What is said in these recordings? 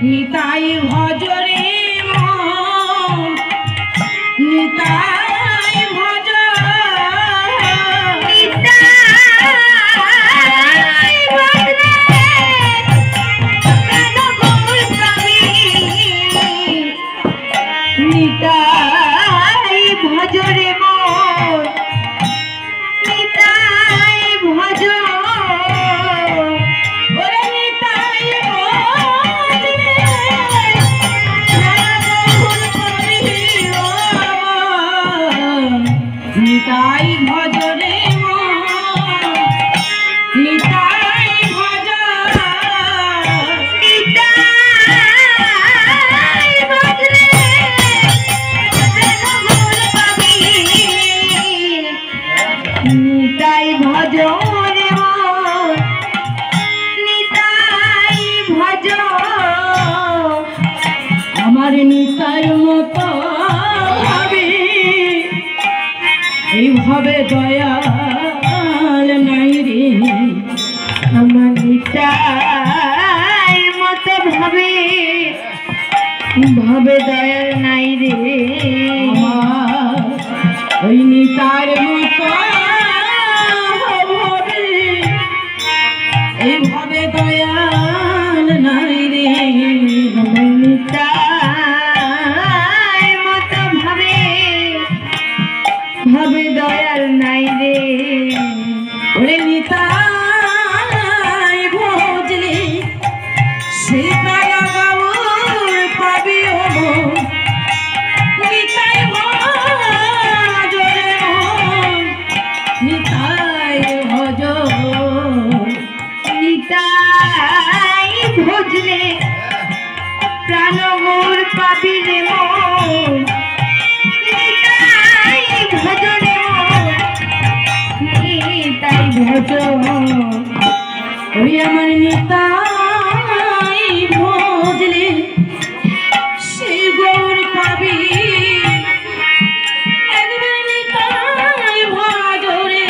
নিতাই ভজরে মন নিতাই ভজ নিতাই ভজরে মন নিতাই ভজ ওরে নিতাই নিতাই ভজরে মন নিতাই ভজ নিতাই ভজরে মন নিতাই ভজ আমার নিতাই মতো ভাবি এইভাবে দয়াল নাই রে আমার নিতাই মতো ভাবে ভাবে দয়াল নাই রে আমার ওই নিতার মতো ভাবে এইভাবে দয়াল নাই রে আমার নিতাই মতো ভাবে ভাবে দয়াল নাই রে ওরে নিতাই ভজলে সীতারা বাবুর পাবি ও নিতাই ভজরে মন নিতাই ভজ নিতাই ভজলে প্রাণ মোর পাবি রে মন নিতাই ভজরে মন নিতাই ভজ ওরে আমার নিতাই ভজলে সে গৌর পাবি একবার নিতাই ভজরে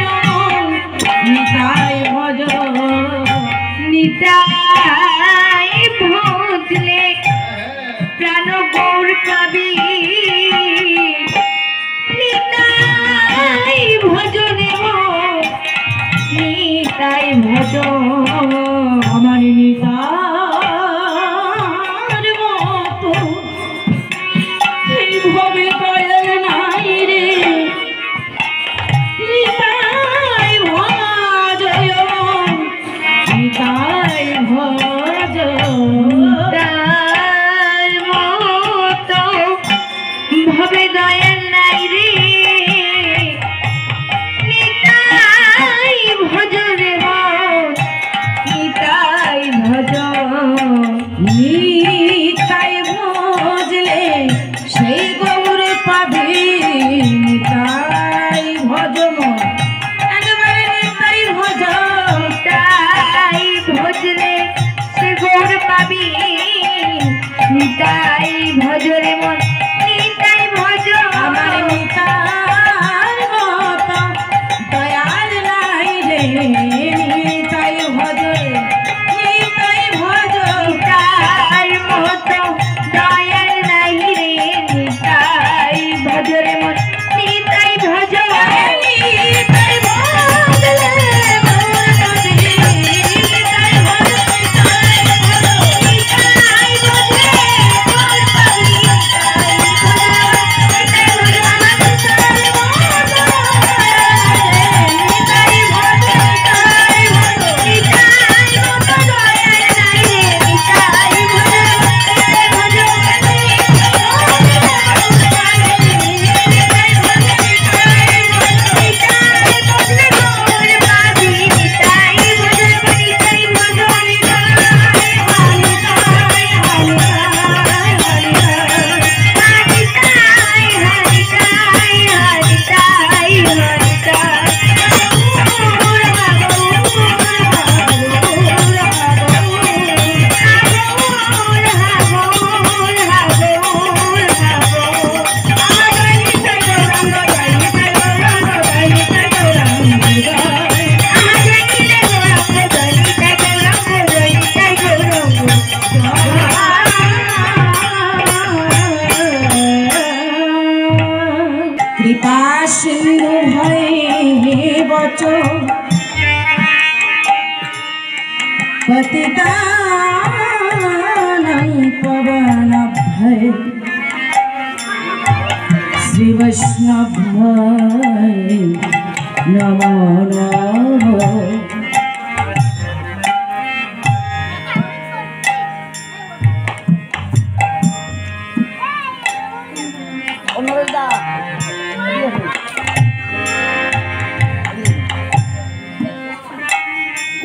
মন নিতাই ভজ নিতাই ভজলে প্রাণ গৌর পাবি নিতাই ভজরে মন নিতাই ভজ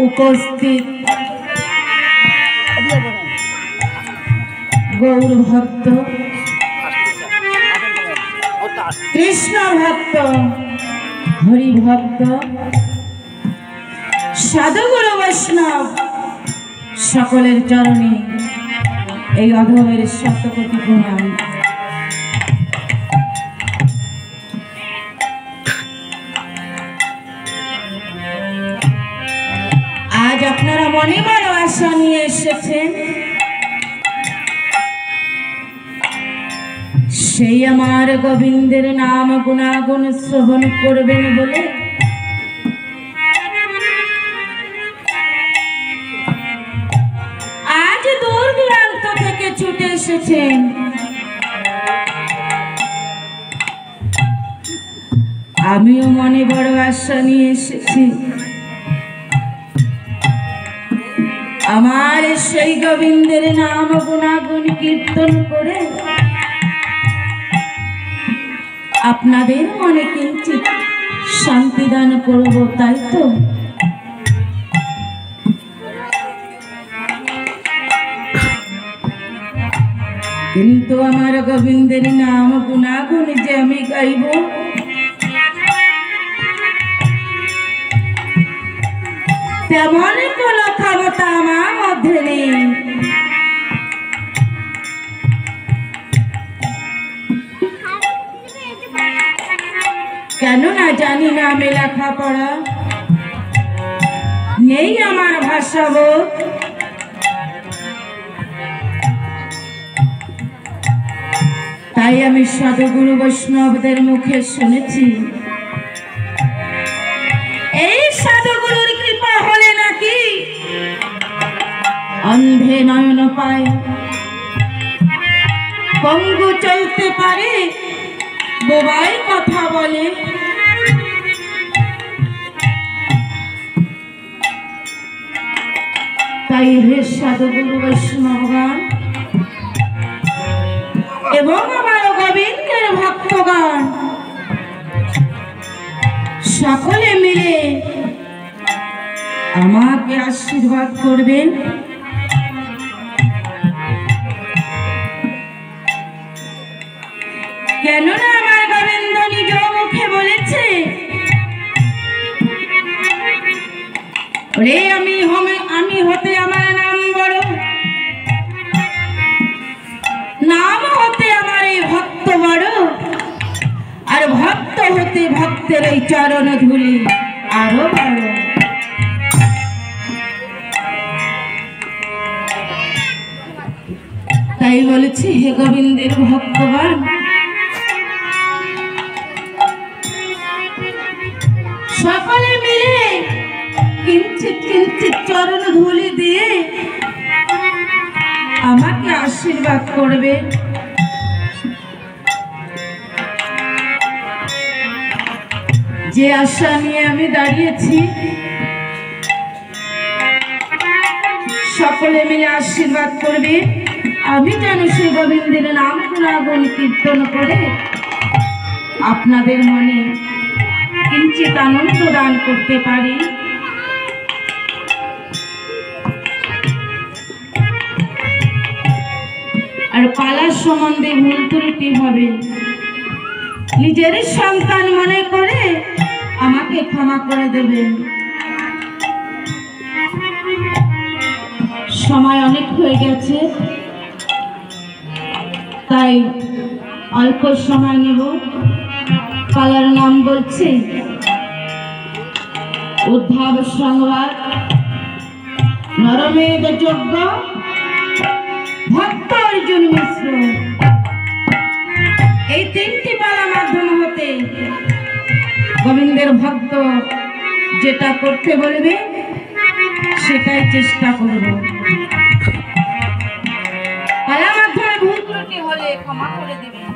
উপস্থিত গৌর ভক্ত, কৃষ্ণ ভক্ত, হরি ভক্ত, সাধুগুরু বৈষ্ণব সকলের চরণে এই অধমের শতকোটি প্রণাম। আজ আপনারা মনে বড় আশা নিয়ে এসেছেন, সেই আমার গোবিন্দের নাম গুণাগুণ শ্রবণ করবেন বলে। আজ দূর দূরান্ত থেকে ছুটে এসেছেন। আমিও মনে বড় আশা নিয়ে এসেছি, আমার সেই গোবিন্দের নাম গুণাগুণ কীর্তন করে আপনাদের মনে কিঞ্চিত শান্তি দান করব, তাই তো? কিন্তু আমার গোবিন্দের নাম গুণাগুণ যে আমি গাইব, তেমন কোনো ক্ষমতা আমার মধ্যে নেই। কেননা জানি না আমি লেখাপড়া, নেই আমার ভাষাবোধ, তাই আমি সাধুগুরু বৈষ্ণবদের মুখে শুনেছি এই সাধুগুরুর কৃপা হলে নাকি অন্ধে নয়ন পায়, পঙ্গু চলতে পারে, বোবাই কথা বলে। তাই হে সাধুগুরু বৈষ্ণবগণ এবং আমার গোবিন্দের ভক্তগণ, সকলে মিলে আমাকে আশীর্বাদ করবেন। কেননা আমার গোবিন্দ নিজ মুখে বলেছে, রে আমি হতে আমার নাম বড়, নাম হতে আমার এই ভক্ত বড়, আর ভক্ত হতে ভক্তের এই চরণ ধুলি আরো বড়। তাই বলেছি হে গোবিন্দের ভক্তগণ, সকলে মিলে কিঞ্চিত কিঞ্চিত চরণ ধুলি দিয়ে আমাকে আশীর্বাদ করবে। যে আশা নিয়ে আমি দাঁড়িয়েছি, সকলে মিলে আশীর্বাদ করবে আমি যেন শ্রী গোবিন্দের নাম গুণাগুণ কীর্তন করে আপনাদের মনে কিঞ্চিত আনন্দ দান করতে পারি। আর পালার সম্বন্ধে ভুল ত্রুটি হবে, নিজের সন্তান মনে করে আমাকে ক্ষমা করে দেবেন। সময় অনেক হয়ে গেছে, তাই অল্প সময় নেব। পালার নাম বলছি উদ্ধাব সংবাদ, নরমেদ যজ্ঞ, ভক্ত অর্জুন মিশ্র। এই তিনটি পালা মাধ্যম হতে গোবিন্দের ভক্ত যেটা করতে বলবে সেটাই চেষ্টা করব। পালা মাধ্যমে ভুল ত্রুটি হলে ক্ষমা করে দেবেন।